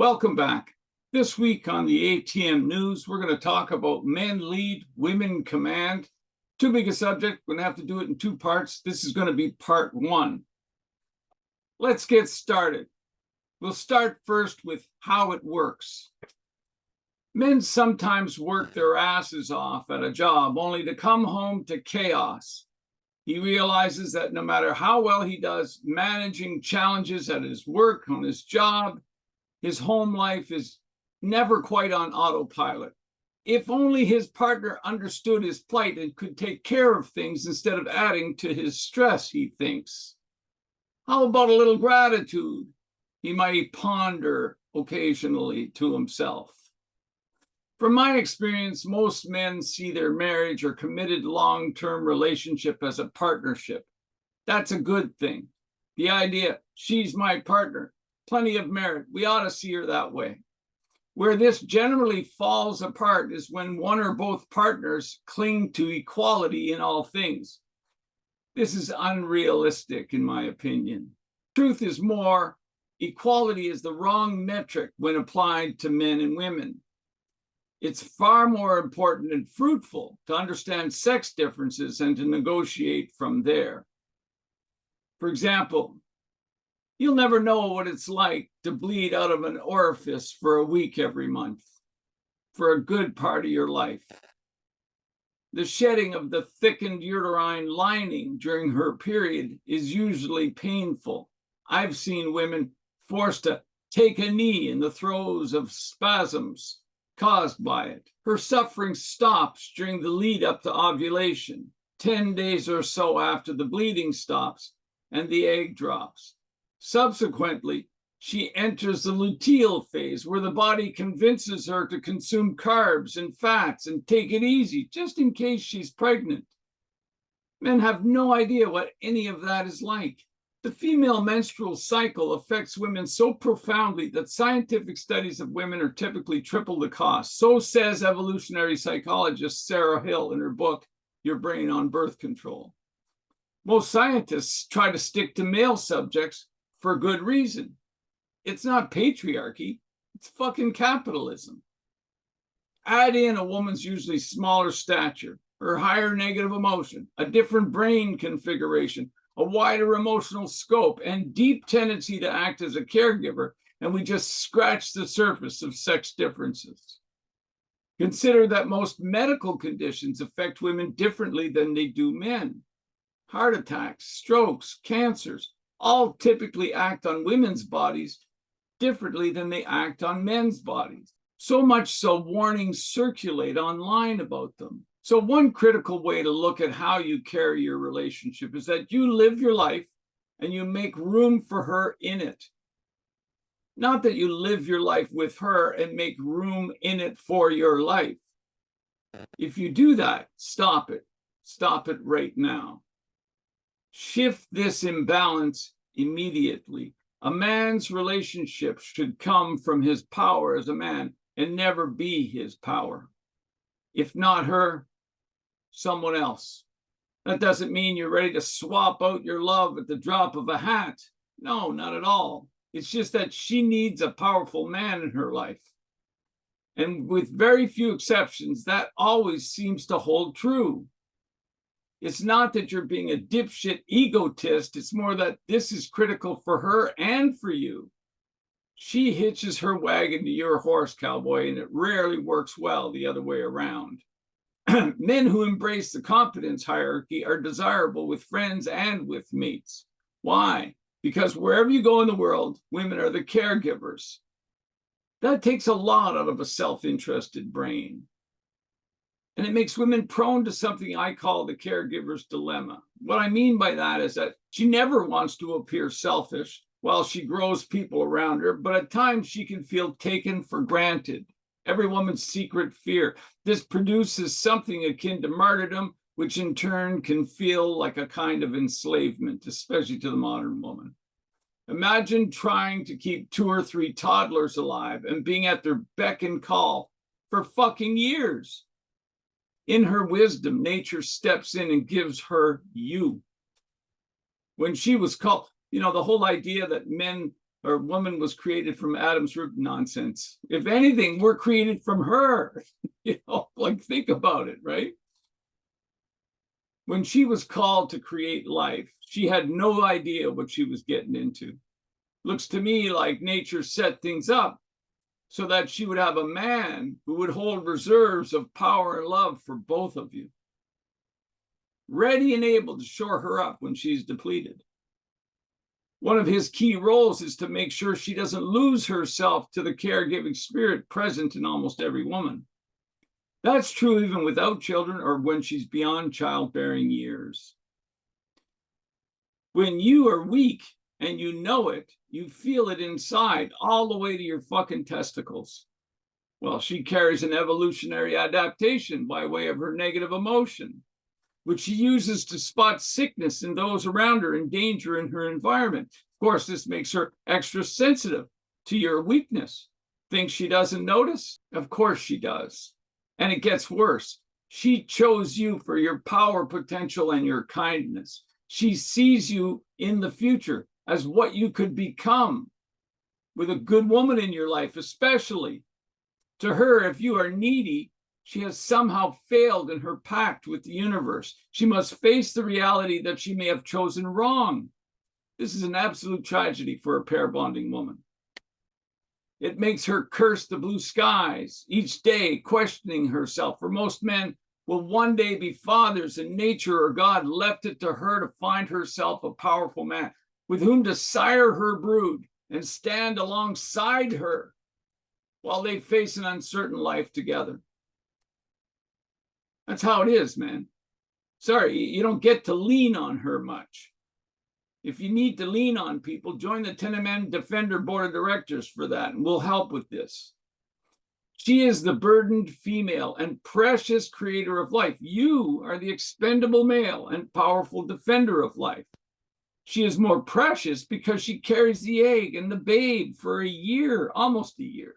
Welcome back. This week on the ATM News, we're going to talk about men lead, women command. Too big a subject. We're going to have to do it in two parts. This is going to be part one. Let's get started. We'll start first with how it works. Men sometimes work their asses off at a job only to come home to chaos. He realizes that no matter how well he does managing challenges at his work, on his job, his home life is never quite on autopilot. If only his partner understood his plight and could take care of things instead of adding to his stress, he thinks. How about a little gratitude? He might ponder occasionally to himself. From my experience, most men see their marriage or committed long-term relationship as a partnership. That's a good thing. The idea, she's my partner, plenty of merit, we ought to see her that way. Where this generally falls apart is when one or both partners cling to equality in all things. This is unrealistic, in my opinion. Truth is more, equality is the wrong metric when applied to men and women. It's far more important and fruitful to understand sex differences and to negotiate from there. For example, you'll never know what it's like to bleed out of an orifice for a week every month, for a good part of your life. The shedding of the thickened uterine lining during her period is usually painful. I've seen women forced to take a knee in the throes of spasms caused by it. Her suffering stops during the lead up to ovulation, 10 days or so after the bleeding stops and the egg drops. Subsequently, she enters the luteal phase where the body convinces her to consume carbs and fats and take it easy just in case she's pregnant. Men have no idea what any of that is like. The female menstrual cycle affects women so profoundly that scientific studies of women are typically triple the cost. So says evolutionary psychologist Sarah Hill in her book, Your Brain on Birth Control. Most scientists try to stick to male subjects for good reason. It's not patriarchy, it's fucking capitalism. Add in a woman's usually smaller stature, her higher negative emotion, a different brain configuration, a wider emotional scope, and deep tendency to act as a caregiver, and we just scratch the surface of sex differences. Consider that most medical conditions affect women differently than they do men. Heart attacks, strokes, cancers, all typically act on women's bodies differently than they act on men's bodies. So much so warnings circulate online about them. So one critical way to look at how you carry your relationship is that you live your life and you make room for her in it. Not that you live your life with her and make room in it for your life. If you do that, stop it. Stop it right now. Shift this imbalance immediately. A man's relationship should come from his power as a man and never be his power. If not her, someone else. That doesn't mean you're ready to swap out your love at the drop of a hat. No, not at all. It's just that she needs a powerful man in her life. And with very few exceptions, that always seems to hold true. It's not that you're being a dipshit egotist. It's more that this is critical for her and for you. She hitches her wagon to your horse, cowboy, and it rarely works well the other way around. Men who embrace the competence hierarchy are desirable with friends and with mates. Why? Because wherever you go in the world, women are the caregivers. That takes a lot out of a self-interested brain. And it makes women prone to something I call the caregiver's dilemma. What I mean by that is that she never wants to appear selfish while she grows people around her, but at times she can feel taken for granted. Every woman's secret fear. This produces something akin to martyrdom, which in turn can feel like a kind of enslavement, especially to the modern woman. Imagine trying to keep 2 or 3 toddlers alive and being at their beck and call for fucking years. In her wisdom, nature steps in and gives her you. When she was called, the whole idea that men or woman was created from Adam's root nonsense. If anything, we're created from her. Like think about it, right? When she was called to create life, she had no idea what she was getting into. Looks to me like nature set things up so that she would have a man who would hold reserves of power and love for both of you, ready and able to shore her up when she's depleted. One of his key roles is to make sure she doesn't lose herself to the caregiving spirit present in almost every woman. That's true even without children or when she's beyond childbearing years. When you are weak and you know it, you feel it inside all the way to your fucking testicles. Well, she carries an evolutionary adaptation by way of her negative emotion, which she uses to spot sickness in those around her and danger in her environment. Of course, this makes her extra sensitive to your weakness. Think she doesn't notice? Of course she does. And it gets worse. She chose you for your power potential and your kindness. She sees you in the future as what you could become with a good woman in your life, especially. To her, if you are needy, she has somehow failed in her pact with the universe. She must face the reality that she may have chosen wrong. This is an absolute tragedy for a pair bonding woman. It makes her curse the blue skies each day, questioning herself. For most men will one day be fathers, and nature or God left it to her to find herself a powerful man with whom to sire her brood and stand alongside her while they face an uncertain life together. That's how it is, man. Sorry, you don't get to lean on her much. If you need to lean on people, join the Tenement Defender Board of Directors for that, and we'll help with this. She is the burdened female and precious creator of life. You are the expendable male and powerful defender of life. She is more precious because she carries the egg and the babe for a year, almost a year.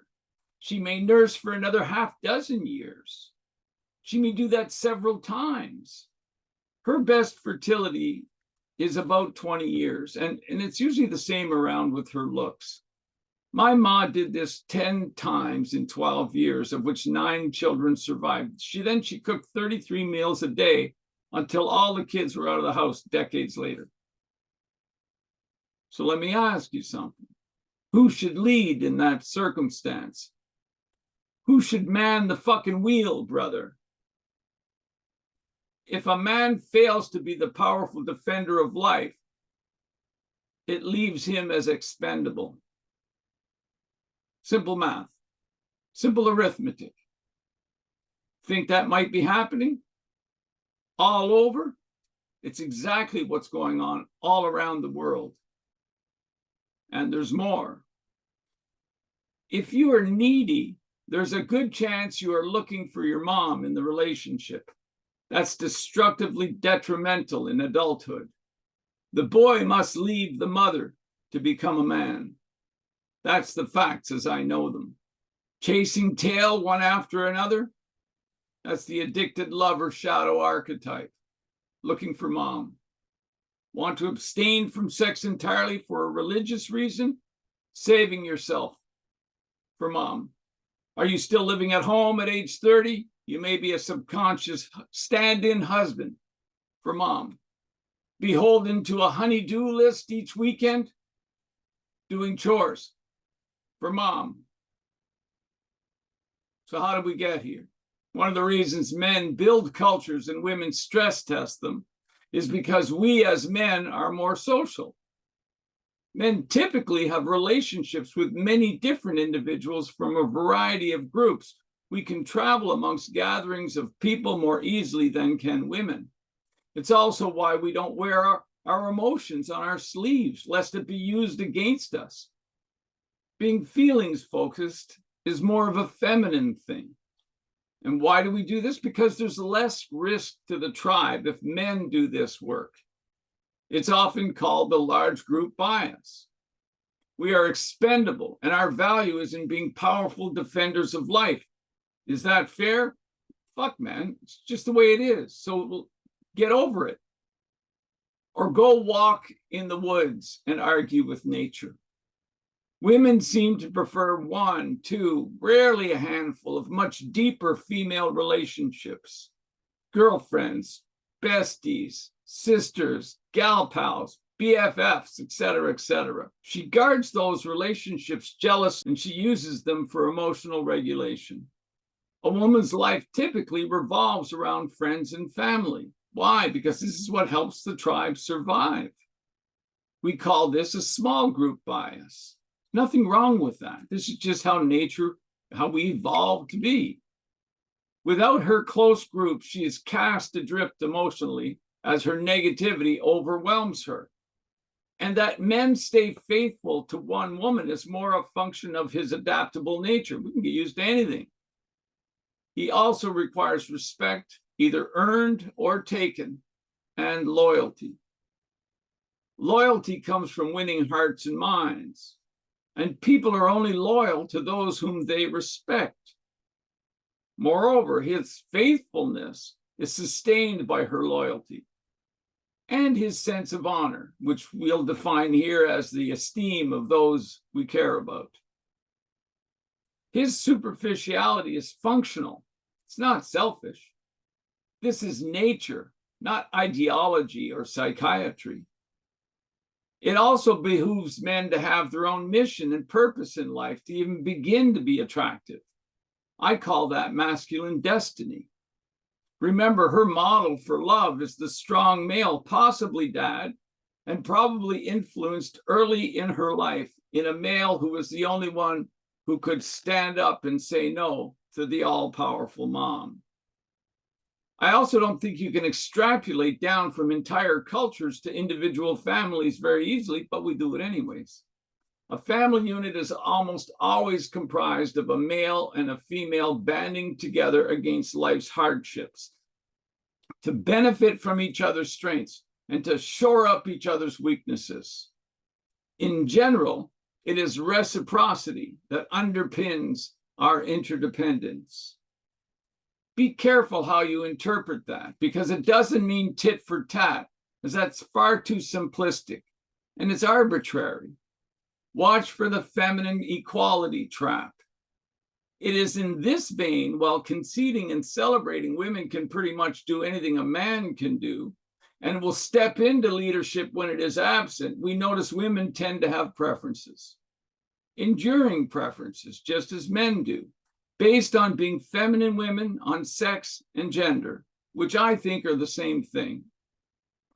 She may nurse for another half dozen years. She may do that several times. Her best fertility is about 20 years, and it's usually the same around with her looks. My ma did this 10 times in 12 years, of which 9 children survived. She cooked 33 meals a day until all the kids were out of the house decades later. So let me ask you something. Who should lead in that circumstance? Who should man the fucking wheel, brother? If a man fails to be the powerful defender of life, it leaves him as expendable. Simple math, simple arithmetic. Think that might be happening all over? It's exactly what's going on all around the world. And there's more. If you are needy, there's a good chance you are looking for your mom in the relationship. That's destructively detrimental in adulthood. The boy must leave the mother to become a man. That's the facts as I know them. Chasing tail one after another, that's the addicted lover shadow archetype. Looking for mom. Want to abstain from sex entirely for a religious reason? Saving yourself for mom. Are you still living at home at age 30? You may be a subconscious stand-in husband for mom. Beholden to a honey-do list each weekend, doing chores for mom. So how did we get here? One of the reasons men build cultures and women stress test them is because we as men are more social. Men typically have relationships with many different individuals from a variety of groups. We can travel amongst gatherings of people more easily than can women. It's also why we don't wear our emotions on our sleeves, lest it be used against us. Being feelings focused is more of a feminine thing. And why do we do this? Because there's less risk to the tribe if men do this work. It's often called the large group bias. We are expendable, and our value is in being powerful defenders of life. Is that fair? Fuck, man. It's just the way it is. So get over it. Or go walk in the woods and argue with nature. Women seem to prefer one, two, rarely a handful of much deeper female relationships. Girlfriends, besties, sisters, gal pals, BFFs, etc., etc. She guards those relationships jealous and she uses them for emotional regulation. A woman's life typically revolves around friends and family. Why? Because this is what helps the tribe survive. We call this a small group bias. Nothing wrong with that. This is just how we evolved to be. Without her close group, she is cast adrift emotionally as her negativity overwhelms her. And that men stay faithful to one woman is more a function of his adaptable nature. We can get used to anything. He also requires respect, either earned or taken, and loyalty. Loyalty comes from winning hearts and minds. And people are only loyal to those whom they respect. Moreover, his faithfulness is sustained by her loyalty and his sense of honor, which we'll define here as the esteem of those we care about. His superficiality is functional. It's not selfish. This is nature, not ideology or psychiatry. It also behooves men to have their own mission and purpose in life to even begin to be attractive. I call that masculine destiny. Remember, her model for love is the strong male, possibly dad, and probably influenced early in her life in a male who was the only one who could stand up and say no to the all-powerful mom. I also don't think you can extrapolate down from entire cultures to individual families very easily, but we do it anyways. A family unit is almost always comprised of a male and a female banding together against life's hardships to benefit from each other's strengths and to shore up each other's weaknesses. In general, it is reciprocity that underpins our interdependence. Be careful how you interpret that, because it doesn't mean tit for tat, because that's far too simplistic and it's arbitrary. Watch for the feminine equality trap. It is in this vein, while conceding and celebrating women can pretty much do anything a man can do and will step into leadership when it is absent, we notice women tend to have preferences, enduring preferences, just as men do, based on being feminine women, on sex and gender, which I think are the same thing.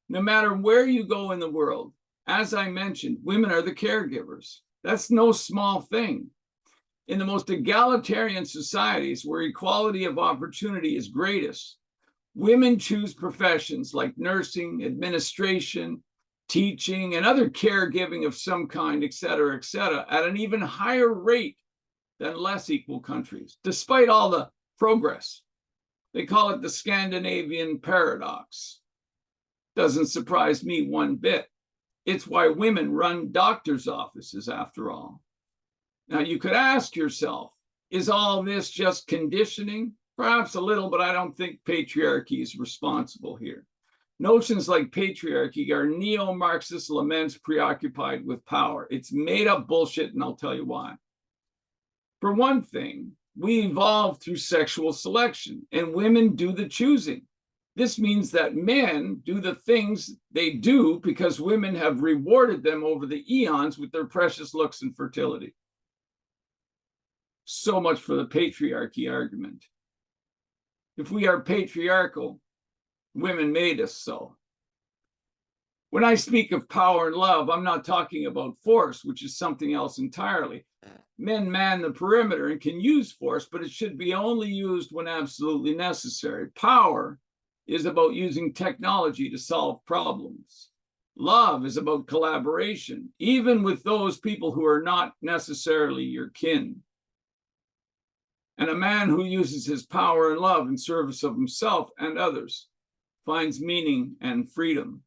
No matter where you go in the world, as I mentioned, women are the caregivers. That's no small thing. In the most egalitarian societies where equality of opportunity is greatest, women choose professions like nursing, administration, teaching, and other caregiving of some kind, et cetera, at an even higher rate than less equal countries, despite all the progress. They call it the Scandinavian paradox. Doesn't surprise me one bit. It's why women run doctors' offices, after all. Now, you could ask yourself, is all this just conditioning? Perhaps a little, but I don't think patriarchy is responsible here. Notions like patriarchy are neo-Marxist laments preoccupied with power. It's made up bullshit, and I'll tell you why. For one thing, we evolved through sexual selection, and women do the choosing. This means that men do the things they do because women have rewarded them over the eons with their precious looks and fertility. So much for the patriarchy argument. If we are patriarchal, women made us so. When I speak of power and love, I'm not talking about force, which is something else entirely. Men man the perimeter and can use force, but it should be only used when absolutely necessary. Power is about using technology to solve problems. Love is about collaboration, even with those people who are not necessarily your kin. And a man who uses his power and love in service of himself and others finds meaning and freedom.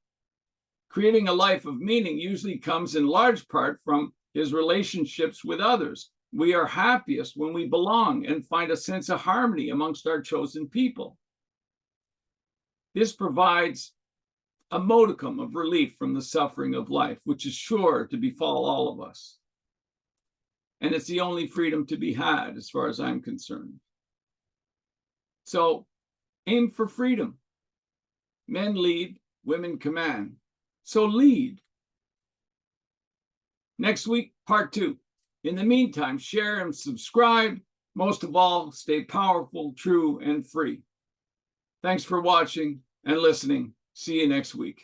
Creating a life of meaning usually comes in large part from his relationships with others. We are happiest when we belong and find a sense of harmony amongst our chosen people. This provides a modicum of relief from the suffering of life, which is sure to befall all of us. And it's the only freedom to be had, as far as I'm concerned. So aim for freedom. Men lead, women command. So lead. Next week, part 2. In the meantime, share and subscribe. Most of all, stay powerful, true, and free. Thanks for watching and listening. See you next week.